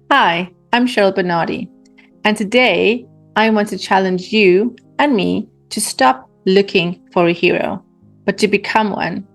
Hi, I'm Cheryl Bernardi, and today I want to challenge you and me to stop looking for a hero, but to become one.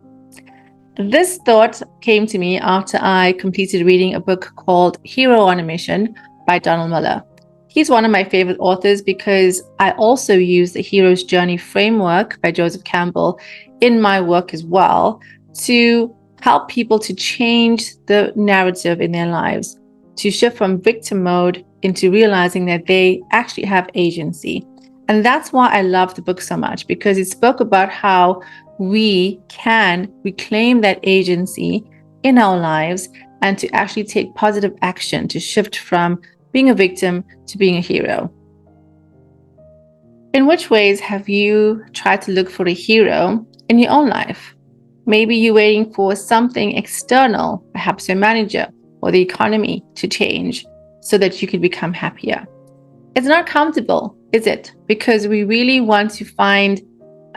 This thought came to me after I completed reading a book called Hero on a Mission by Donald Miller. He's one of my favorite authors because I also use the Hero's Journey framework by Joseph Campbell in my work as well to help people to change the narrative in their lives, to shift from victim mode into realizing that they actually have agency. And that's why I love the book so much, because it spoke about how we can reclaim that agency in our lives and to actually take positive action to shift from being a victim to being a hero. In which ways have you tried to look for a hero in your own life? Maybe you're waiting for something external, perhaps your manager or the economy, to change so that you can become happier. It's not comfortable, is it? Because we really want to find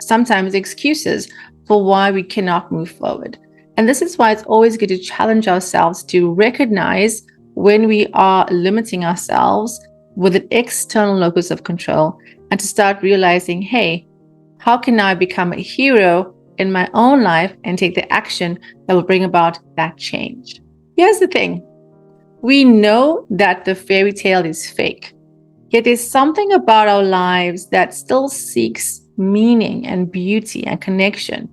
sometimes excuses for why we cannot move forward. And this is why it's always good to challenge ourselves to recognize when we are limiting ourselves with an external locus of control and to start realizing, hey, how can I become a hero in my own life and take the action that will bring about that change? Here's the thing. We know that the fairy tale is fake, yet there's something about our lives that still seeks meaning and beauty and connection.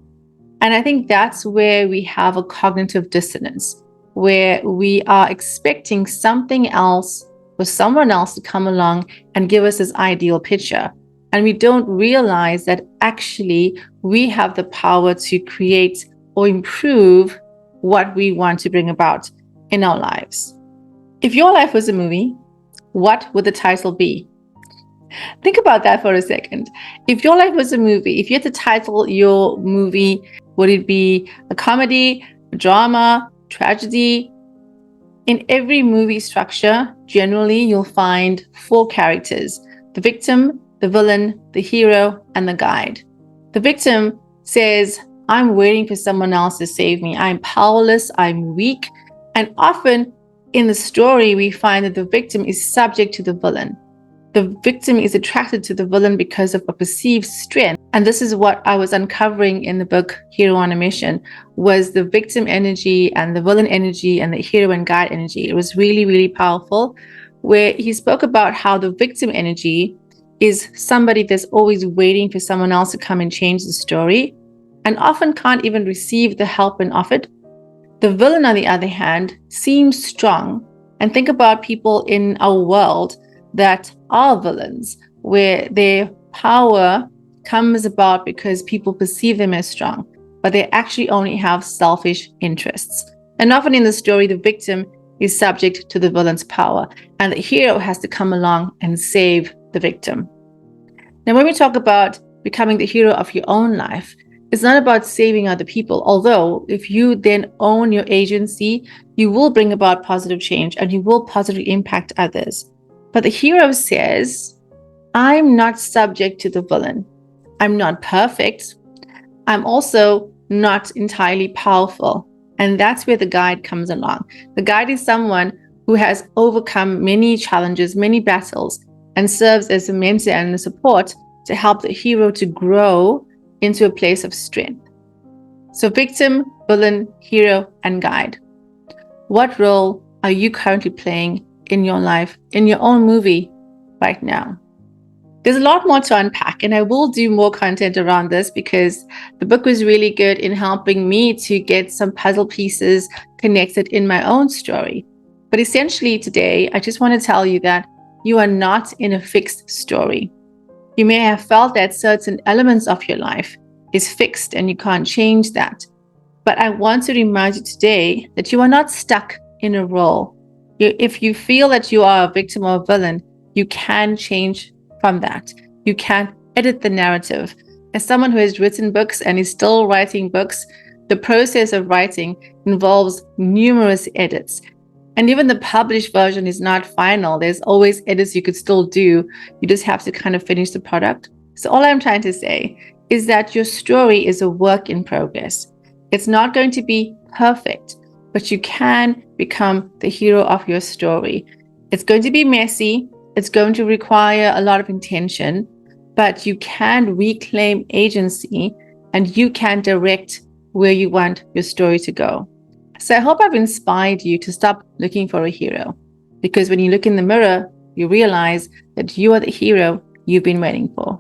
And I think that's where we have a cognitive dissonance, where we are expecting something else or someone else to come along and give us this ideal picture. And we don't realize that actually we have the power to create or improve what we want to bring about in our lives. If your life was a movie, what would the title be? Think about that for a second. If your life was a movie, if you had to title your movie, would it be a comedy, a drama, tragedy? In every movie structure, generally you'll find four characters: the victim, the villain, the hero, and the guide. The victim says, I'm waiting for someone else to save me. I'm powerless, I'm weak. And often in the story, we find that the victim is subject to the villain. The victim is attracted to the villain because of a perceived strength. And this is what I was uncovering in the book Hero on a Mission, was the victim energy and the villain energy and the hero and guide energy. It was really, really powerful, where he spoke about how the victim energy is somebody that's always waiting for someone else to come and change the story and often can't even receive the help when offered. The villain, on the other hand, seems strong. And think about people in our world that are villains, where their power comes about because people perceive them as strong, but they actually only have selfish interests. And often in the story, the victim is subject to the villain's power, and the hero has to come along and save the victim. Now, when we talk about becoming the hero of your own life, it's not about saving other people, although if you then own your agency, you will bring about positive change and you will positively impact others. But the hero says, I'm not subject to the villain. I'm not perfect. I'm also not entirely powerful. And that's where the guide comes along. The guide is someone who has overcome many challenges, many battles, and serves as a mentor and a support to help the hero to grow into a place of strength. So victim, villain, hero, and guide. What role are you currently playing in your life, in your own movie right now? There's a lot more to unpack, and I will do more content around this because the book was really good in helping me to get some puzzle pieces connected in my own story. But essentially today, I just want to tell you that you are not in a fixed story. You may have felt that certain elements of your life is fixed and you can't change that. But I want to remind you today that you are not stuck in a role. If you feel that you are a victim or a villain, you can change from that. You can edit the narrative. As someone who has written books and is still writing books, the process of writing involves numerous edits. And even the published version is not final. There's always edits you could still do. You just have to kind of finish the product. So all I'm trying to say is that your story is a work in progress. It's not going to be perfect, but you can become the hero of your story. It's going to be messy. It's going to require a lot of intention, but you can reclaim agency and you can direct where you want your story to go. So I hope I've inspired you to stop looking for a hero, because when you look in the mirror, you realize that you are the hero you've been waiting for.